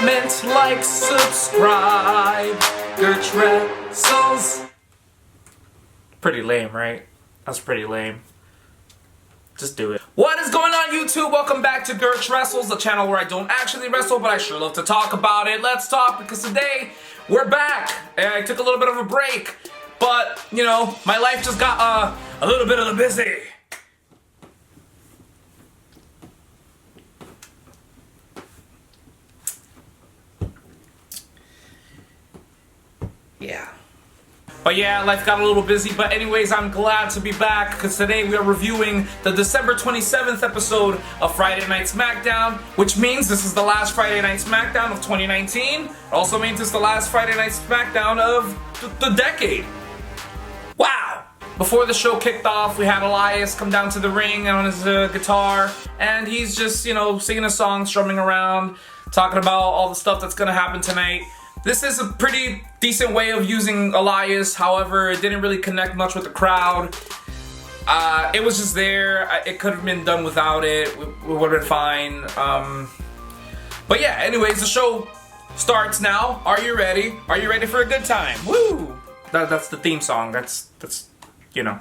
comment, like, subscribe. Gerchwrestles. Pretty lame, right? That's pretty lame. Just do it. What is going on, YouTube? Welcome back to Gerchwrestles, the channel where I don't actually wrestle, but I sure love to talk about it. Let's talk, because today we're back. I took a little bit of a break, but, you know, my life just got a little bit of the busy. Yeah. But yeah, life got a little busy, but anyways, I'm glad to be back, because today we are reviewing the December 27th episode of Friday Night Smackdown, which means this is the last Friday Night Smackdown of 2019. It also means it's the last Friday Night Smackdown of the decade. Wow! Before the show kicked off, we had Elias come down to the ring on his guitar, and he's just, you know, singing a song, strumming around, talking about all the stuff that's gonna happen tonight. This is a pretty decent way of using Elias, however, it didn't really connect much with the crowd. It was just there. It could have been done without it. It would have been fine. But yeah, anyways, the show starts now. Are you ready? Are you ready for a good time? Woo! That's the theme song. That's you know.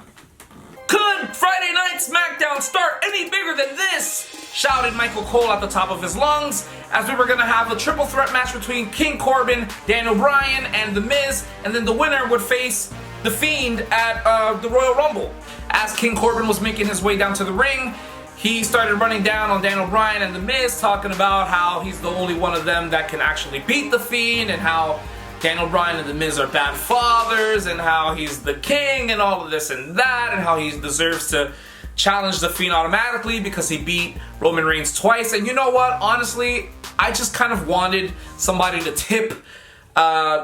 Could Friday Night Smackdown start any bigger than this? Shouted Michael Cole at the top of his lungs, as we were gonna have a triple threat match between King Corbin, Daniel Bryan, and The Miz, and then the winner would face The Fiend at the Royal Rumble. As King Corbin was making his way down to the ring, he started running down on Daniel Bryan and The Miz, talking about how he's the only one of them that can actually beat The Fiend, and how Daniel Bryan and The Miz are bad fathers, and how he's the king, and all of this and that, and how he deserves to challenge The Fiend automatically because he beat Roman Reigns twice. And you know what? Honestly, I just kind of wanted somebody to tip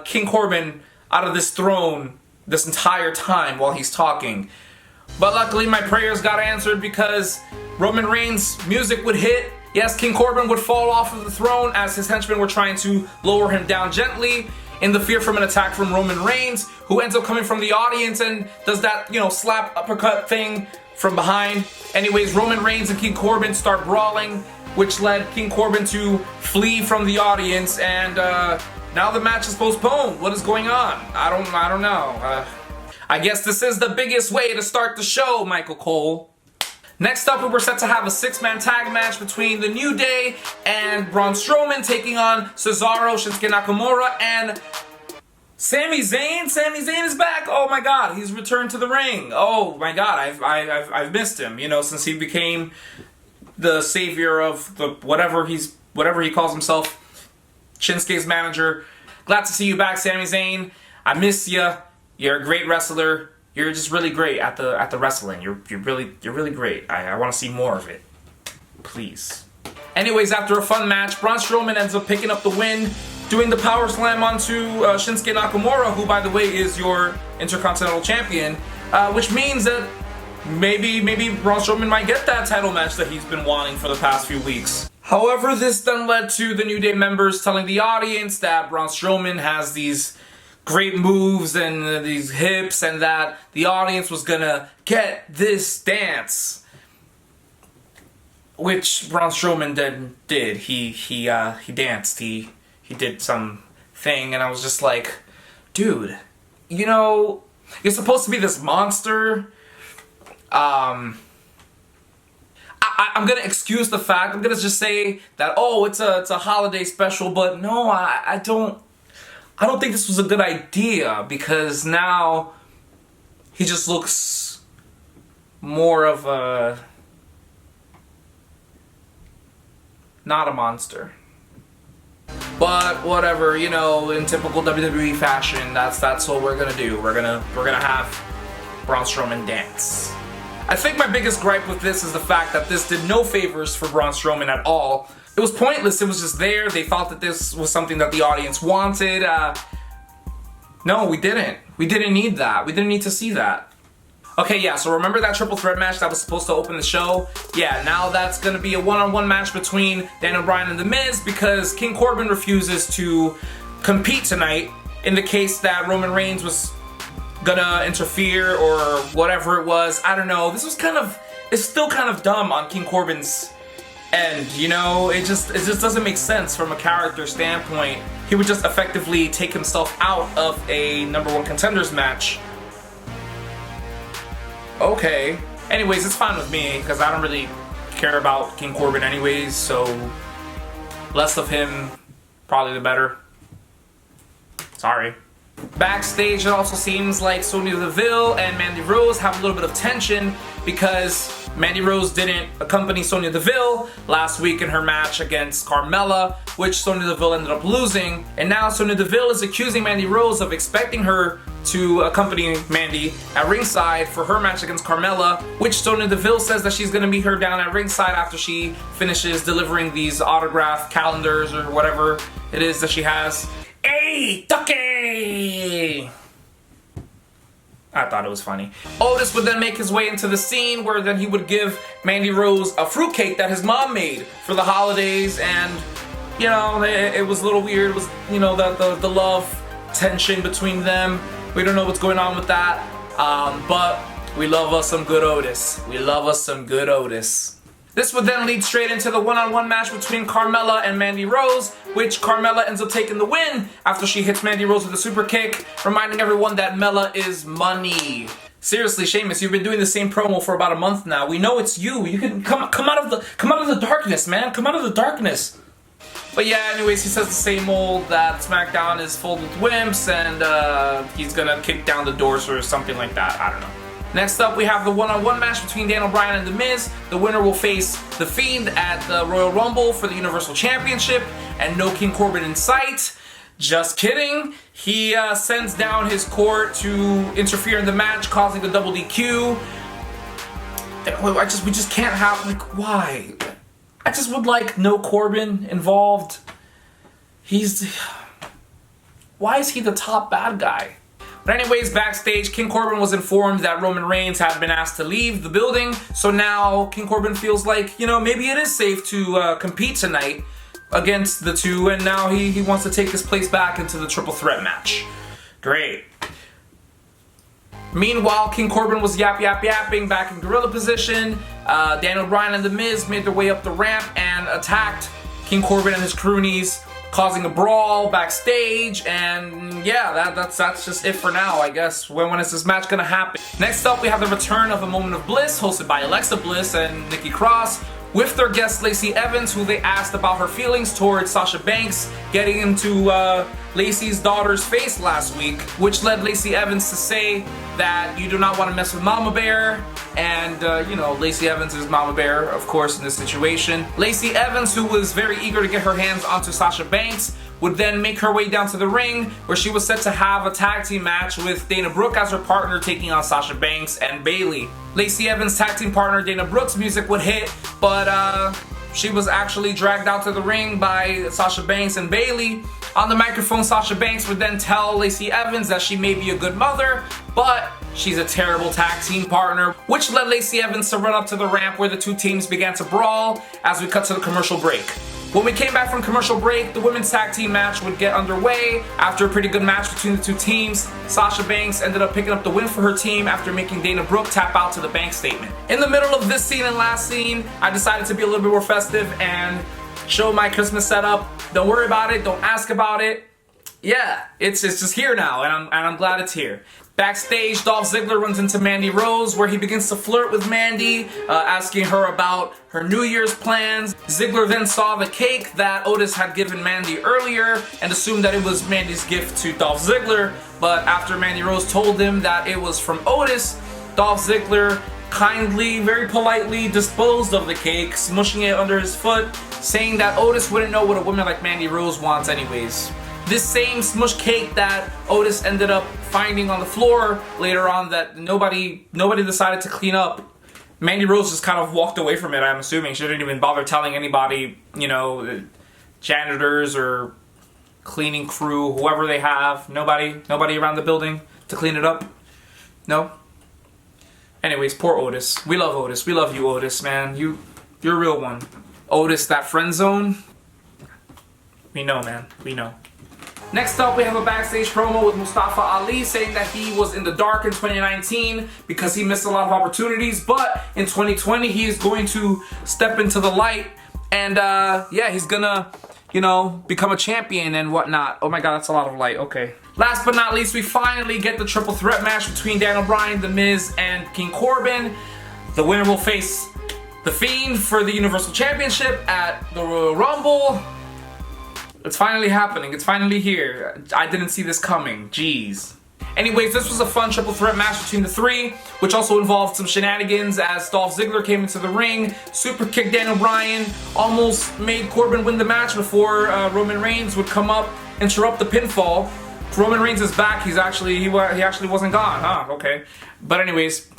King Corbin out of this throne this entire time while he's talking. But luckily, my prayers got answered, because Roman Reigns' music would hit. Yes, King Corbin would fall off of the throne as his henchmen were trying to lower him down gently, in the fear from an attack from Roman Reigns, who ends up coming from the audience and does that, you know, slap uppercut thing from behind. Anyways, Roman Reigns and King Corbin start brawling, which led King Corbin to flee from the audience, and now the match is postponed. What is going on? I don't know. I guess this is the biggest way to start the show, Michael Cole. Next up, we were set to have a 6-man tag match between The New Day and Braun Strowman taking on Cesaro, Shinsuke Nakamura, and Sami Zayn. Sami Zayn is back. Oh my God, he's returned to the ring. Oh my God, I've missed him. You know, since he became the savior of the whatever he calls himself, Shinsuke's manager. Glad to see you back, Sami Zayn. I miss you. You're a great wrestler. You're just really great at the wrestling. You're really great. I want to see more of it. Please. Anyways, after a fun match, Braun Strowman ends up picking up the win, doing the power slam onto Shinsuke Nakamura, who, by the way, is your Intercontinental Champion, which means that maybe Braun Strowman might get that title match that he's been wanting for the past few weeks. However, this then led to the New Day members telling the audience that Braun Strowman has these great moves and these hips, and that the audience was gonna get this dance, which Braun Strowman did. He danced. He did some thing, and I was just like, dude, you know, you're supposed to be this monster. I'm gonna excuse the fact. I'm gonna just say that, oh, it's a holiday special, but no, I don't think this was a good idea, because now he just looks more of a not a monster. But whatever, you know, in typical WWE fashion, that's what we're gonna do. We're gonna have Braun Strowman dance. I think my biggest gripe with this is the fact that this did no favors for Braun Strowman at all. It was pointless. It was just there. They thought that this was something that the audience wanted. No, we didn't. We didn't need that. We didn't need to see that. Okay, yeah, so remember that triple threat match that was supposed to open the show? Yeah, now that's going to be a one-on-one match between Daniel Bryan and The Miz, because King Corbin refuses to compete tonight in the case that Roman Reigns was gonna interfere or whatever it was. I don't know. This was it's still kind of dumb on King Corbin's end, you know? It just doesn't make sense from a character standpoint. He would just effectively take himself out of a #1 contenders match. Okay. Anyways, it's fine with me, because I don't really care about King Corbin anyways, so less of him, probably the better. Sorry. Backstage, it also seems like Sonya Deville and Mandy Rose have a little bit of tension because Mandy Rose didn't accompany Sonya Deville last week in her match against Carmella, which Sonya Deville ended up losing. And now Sonya Deville is accusing Mandy Rose of expecting her to accompany Mandy at ringside for her match against Carmella, which Sonya Deville says that she's going to meet her down at ringside after she finishes delivering these autograph calendars or whatever it is that she has. Hey, Ducky! I thought it was funny. Otis would then make his way into the scene where then he would give Mandy Rose a fruitcake that his mom made for the holidays, and you know, it was a little weird. It was, you know, the love tension between them. We don't know what's going on with that, but we love us some good Otis. We love us some good Otis. This would then lead straight into the one-on-one match between Carmella and Mandy Rose, which Carmella ends up taking the win after she hits Mandy Rose with a super kick, reminding everyone that Mella is money. Seriously, Sheamus, you've been doing the same promo for about a month now. We know it's you. You can come out of the darkness, man. Come out of the darkness. But yeah, anyways, he says the same old that SmackDown is filled with wimps and he's gonna kick down the doors or something like that. I don't know. Next up, we have the one-on-one match between Daniel Bryan and The Miz. The winner will face The Fiend at the Royal Rumble for the Universal Championship, and no King Corbin in sight. Just kidding. He sends down his court to interfere in the match, causing a double DQ. We just can't have, like, why? I just would like no Corbin involved. Why is he the top bad guy? But anyways, backstage, King Corbin was informed that Roman Reigns had been asked to leave the building, so now King Corbin feels like, you know, maybe it is safe to compete tonight against the two, and now he wants to take his place back into the triple threat match. Great. Meanwhile, King Corbin was yapping back in gorilla position. Daniel Bryan and The Miz made their way up the ramp and attacked King Corbin and his cronies, causing a brawl backstage, and yeah, that's just it for now, I guess. When is this match gonna happen? Next up, we have the return of A Moment of Bliss, hosted by Alexa Bliss and Nikki Cross, with their guest Lacey Evans, who they asked about her feelings towards Sasha Banks getting into Lacey's daughter's face last week, which led Lacey Evans to say that you do not want to mess with Mama Bear, and you know, Lacey Evans is Mama Bear, of course, in this situation. Lacey Evans, who was very eager to get her hands onto Sasha Banks, would then make her way down to the ring, where she was set to have a tag team match with Dana Brooke as her partner, taking on Sasha Banks and Bayley. Lacey Evans' tag team partner Dana Brooke's music would hit, but she was actually dragged out to the ring by Sasha Banks and Bayley. On the microphone, Sasha Banks would then tell Lacey Evans that she may be a good mother, but she's a terrible tag team partner, which led Lacey Evans to run up to the ramp where the two teams began to brawl as we cut to the commercial break. When we came back from commercial break, the women's tag team match would get underway. After a pretty good match between the two teams, Sasha Banks ended up picking up the win for her team after making Dana Brooke tap out to the bank statement. In the middle of this scene and last scene, I decided to be a little bit more festive and show my Christmas setup. Don't worry about it, don't ask about it. Yeah, it's just here now, and I'm glad it's here. Backstage, Dolph Ziggler runs into Mandy Rose, where he begins to flirt with Mandy, asking her about her New Year's plans. Ziggler then saw the cake that Otis had given Mandy earlier and assumed that it was Mandy's gift to Dolph Ziggler, but after Mandy Rose told him that it was from Otis, Dolph Ziggler kindly, very politely disposed of the cake, smushing it under his foot, saying that Otis wouldn't know what a woman like Mandy Rose wants anyways. This same smush cake that Otis ended up finding on the floor later on that nobody decided to clean up, Mandy Rose just kind of walked away from it, I'm assuming. She didn't even bother telling anybody, you know, janitors or cleaning crew, whoever they have. Nobody around the building to clean it up. No? Anyways, poor Otis. We love Otis. We love you, Otis, man. You're a real one. Otis, that friend zone. We know, man. We know. Next up, we have a backstage promo with Mustafa Ali saying that he was in the dark in 2019 because he missed a lot of opportunities, but in 2020 he is going to step into the light And yeah, he's gonna, you know, become a champion and whatnot. Oh my god, that's a lot of light. Okay. Last but not least, we finally get the triple threat match between Daniel Bryan, The Miz, and King Corbin. The winner will face The Fiend for the Universal Championship at the Royal Rumble. It's finally happening. It's finally here. I didn't see this coming. Jeez. Anyways, this was a fun triple threat match between the three, which also involved some shenanigans as Dolph Ziggler came into the ring, super kicked Daniel Bryan, almost made Corbin win the match before Roman Reigns would come up, interrupt the pinfall. Roman Reigns is back. He actually wasn't gone, huh? Okay. But anyways,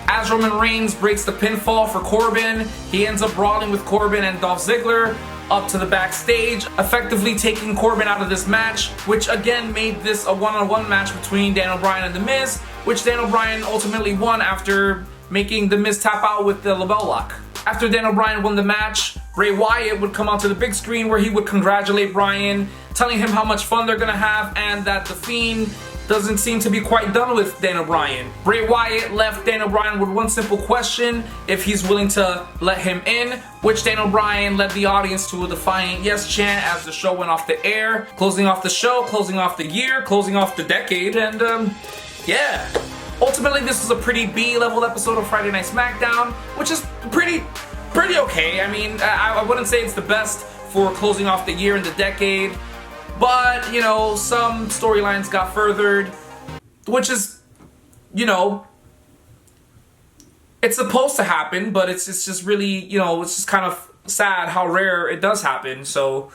as Roman Reigns breaks the pinfall for Corbin, he ends up brawling with Corbin and Dolph Ziggler up to the backstage, effectively taking Corbin out of this match, which again made this a one-on-one match between Daniel Bryan and The Miz, which Daniel Bryan ultimately won after making The Miz tap out with the LeBell Lock. After Daniel Bryan won the match, Bray Wyatt would come onto the big screen where he would congratulate Bryan, telling him how much fun they're gonna have and that The Fiend doesn't seem to be quite done with Daniel Bryan. Bray Wyatt left Daniel Bryan with one simple question, if he's willing to let him in, which Daniel Bryan led the audience to a defiant yes chant as the show went off the air, closing off the show, closing off the year, closing off the decade, and yeah. Ultimately, this was a pretty B-level episode of Friday Night Smackdown, which is pretty okay. I mean, I wouldn't say it's the best for closing off the year and the decade, but, you know, some storylines got furthered, which is, you know, it's supposed to happen, but it's just really, you know, it's just kind of sad how rare it does happen. So,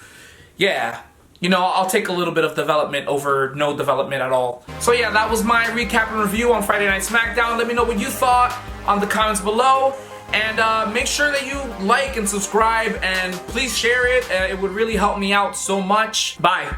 yeah. You know, I'll take a little bit of development over no development at all. So yeah, that was my recap and review on Friday Night Smackdown. Let me know what you thought on the comments below. And make sure that you like and subscribe and please share it. It would really help me out so much. Bye.